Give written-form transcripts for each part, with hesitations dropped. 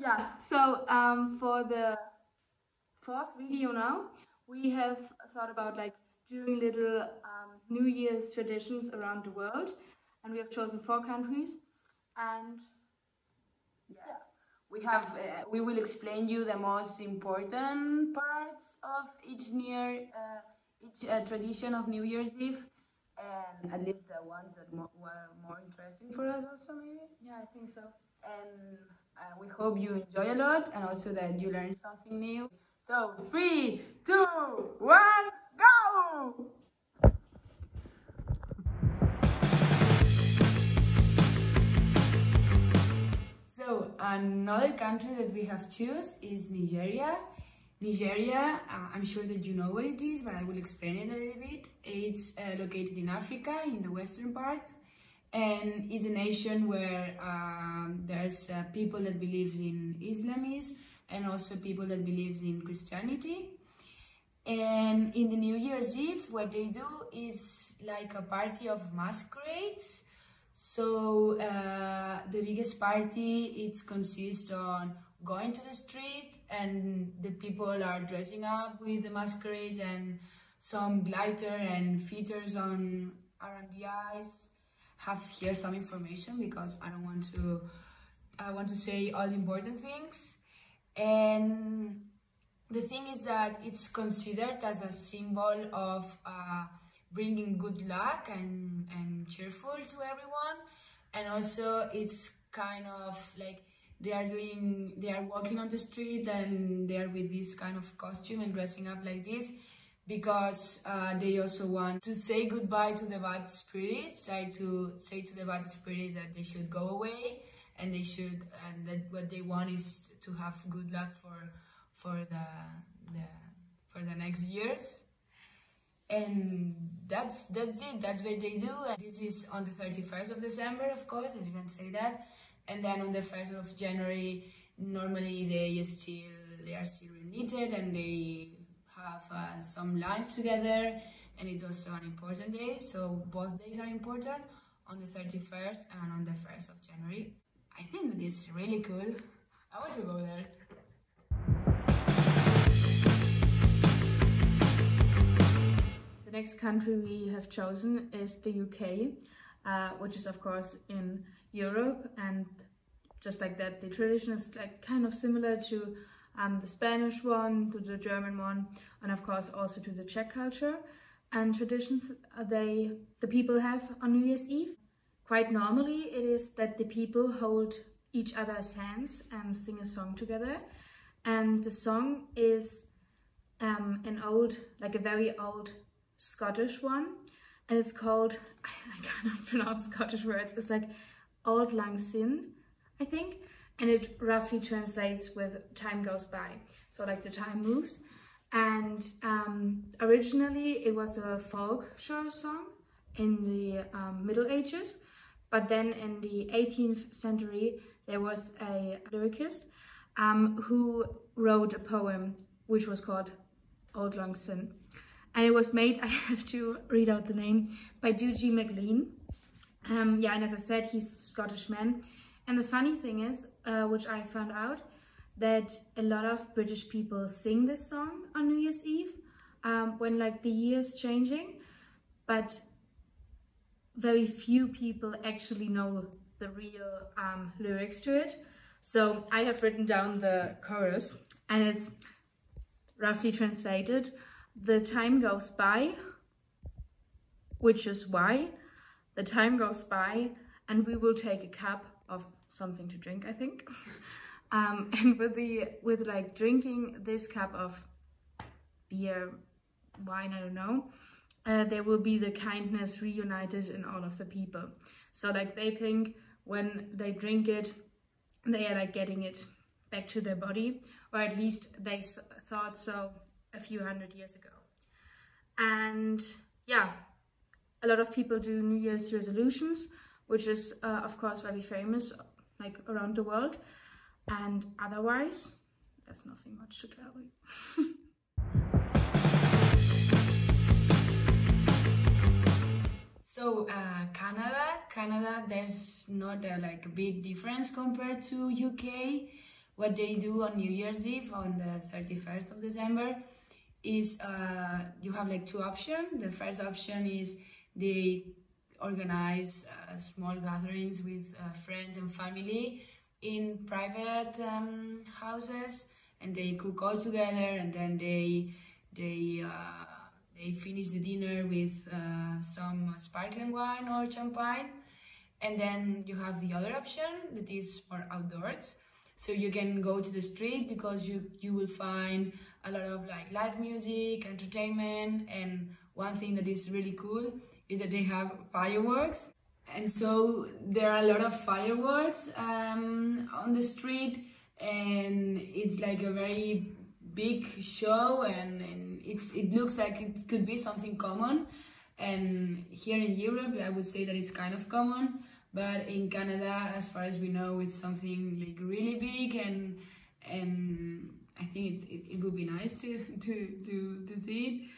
Yeah, so for the fourth video now, we have thought about like doing little New Year's traditions around the world, and we have chosen 4 countries, and yeah, we will explain you the most important parts of each tradition of New Year's Eve, and at least the ones that were more interesting for us also, maybe. Yeah, I think so. And we hope you enjoy a lot, and also that you learn something new. So 3, 2, 1, go! So another country that we have chosen is Nigeria. Nigeria, I'm sure that you know what it is, but I will explain it a little bit. It's located in Africa, in the western part, and is a nation where there's people that believe in Islamism and also people that believe in Christianity. And in the New Year's Eve, what they do is like a party of masquerades. So the biggest party, it consists on going to the street, and the people are dressing up with the masquerades and some glitter and feathers around the eyes. Have here some information because I want to say all the important things. And the thing is that it's considered as a symbol of bringing good luck and cheerful to everyone. And also it's kind of like they are walking on the street and they are with this kind of costume and dressing up like this because they also want to say goodbye to the bad spirits, like to say to the bad spirits that they should go away, and that what they want is to have good luck for the next years. And that's it, that's what they do. And this is on the 31st of December, of course, I didn't say that. And then on the 1st of January, normally they are still reunited and they have some lunch together, and it's also an important day, so both days are important, on the 31st and on the 1st of January. I think that it's really cool. I want to go there. The next country we have chosen is the UK, which is of course in Europe, and just like that, the tradition is like kind of similar to the Spanish one, to the German one, and of course also to the Czech culture and traditions the people have on New Year's Eve. Quite normally it is that the people hold each other's hands and sing a song together, and the song is a very old Scottish one, and it's called, I cannot pronounce Scottish words, it's like Auld Lang Syne, I think, and it roughly translates with time goes by, so like the time moves. And originally it was a folk song in the Middle Ages, but then in the 18th century there was a lyricist who wrote a poem which was called Auld Lang Syne, and it was made, I have to read out the name, by Dougie MacLean. Yeah, and as I said, he's a Scottish man. And the funny thing is, which I found out, that a lot of British people sing this song on New Year's Eve when like the year is changing, but very few people actually know the real lyrics to it. So I have written down the chorus, and it's roughly translated: the time goes by, which is why, the time goes by, and we will take a cup of something to drink, I think. And with like drinking this cup of beer, wine, I don't know, there will be the kindness reunited in all of the people. So like they think when they drink it, they are like getting it back to their body, or at least they thought so a few hundred years ago. And yeah, a lot of people do New Year's resolutions, which is of course very famous like around the world, and otherwise there's nothing much to tell you. So Canada, there's not a big difference compared to UK, what they do on New Year's Eve, on the 31st of December, is you have like two options. The first option is they organize small gatherings with friends and family in private houses, and they cook all together, and then they finish the dinner with some sparkling wine or champagne. And then you have the other option that is for outdoors. So you can go to the street because you will find a lot of like live music, entertainment, and one thing that is really cool is that they have fireworks. And so there are a lot of fireworks on the street, and it's like a very big show, and it looks like it could be something common. And here in Europe, I would say that it's kind of common, but in Canada, as far as we know, it's something like really big, and I think it would be nice to see it.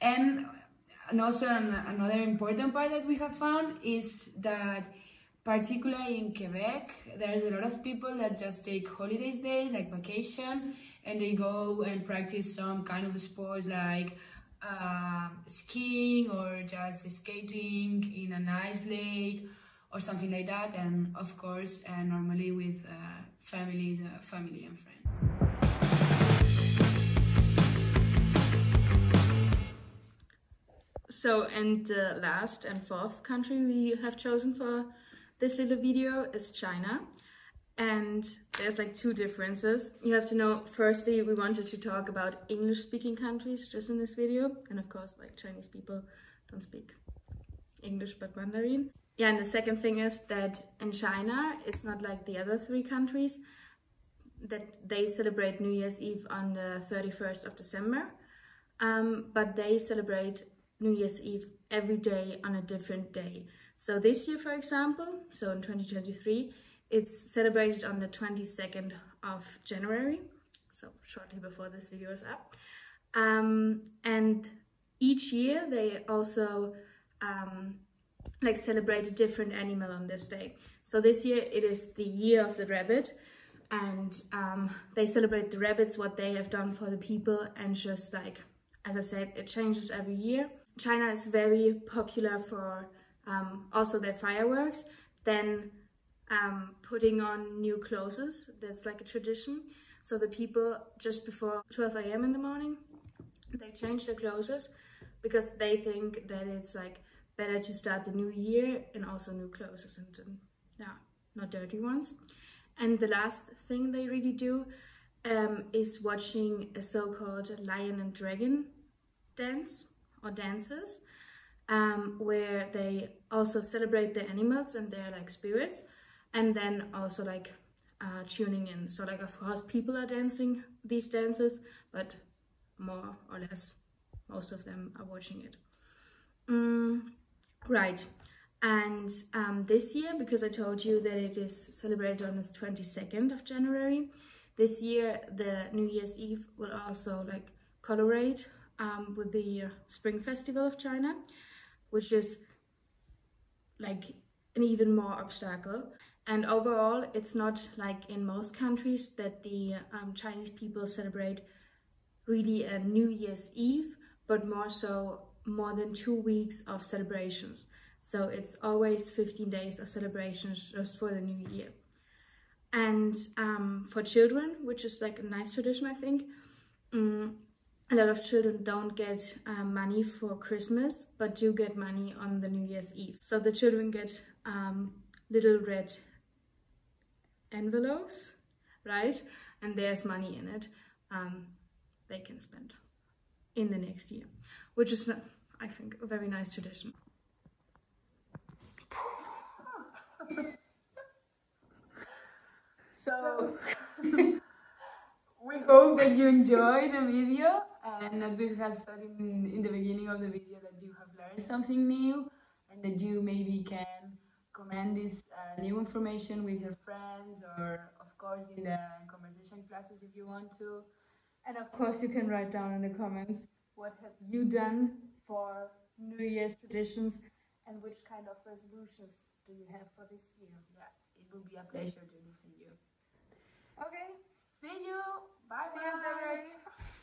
And also another important part that we have found is that particularly in Quebec, there's a lot of people that just take holidays days, like vacation, and they go and practice some kind of sports like skiing or just skating in a nice lake or something like that. And of course, normally with family and friends. So, and the last and fourth country we have chosen for this little video is China. And there's like two differences. You have to know, firstly, we wanted to talk about English-speaking countries just in this video. And of course, like Chinese people don't speak English but Mandarin. Yeah, and the second thing is that in China, it's not like the other three countries, that they celebrate New Year's Eve on the 31st of December. But they celebrate New Year's Eve every day on a different day. So this year, for example, so in 2023, it's celebrated on the 22nd of January, so shortly before this video is up. And each year they also like celebrate a different animal on this day. So this year it is the year of the rabbit, and they celebrate the rabbits, what they have done for the people, and just like, as I said, it changes every year. China is very popular for also their fireworks, then putting on new clothes. That's like a tradition. So the people just before 12 AM in the morning, they change their clothes because they think that it's like better to start the new year in also new clothes and yeah, not dirty ones. And the last thing they really do is watching a so-called lion and dragon dance or dances, where they also celebrate the animals and their like spirits, and then also like tuning in. So like, of course, people are dancing these dances, but more or less most of them are watching it. Right. And this year, because I told you that it is celebrated on the 22nd of January, this year the New Year's Eve will also like collaborate with the Spring Festival of China, which is like an even more obstacle. And overall, it's not like in most countries that the Chinese people celebrate really a New Year's Eve, but more than 2 weeks of celebrations. So it's always 15 days of celebrations just for the new year. And for children, which is like a nice tradition, I think, a lot of children don't get money for Christmas, but do get money on the New Year's Eve. So the children get little red envelopes, right? And there's money in it they can spend in the next year, which is, I think, a very nice tradition. So we hope that you enjoyed the video, and as we have studied in the beginning of the video, that you have learned something new, and that you maybe can comment this new information with your friends, or of course in the conversation classes if you want to. And of course you can write down in the comments what have you done for New Year's traditions, and which kind of resolutions do you have for this year? Yeah, will be a pleasure to listen to you. Okay. See you. Bye. See you in February.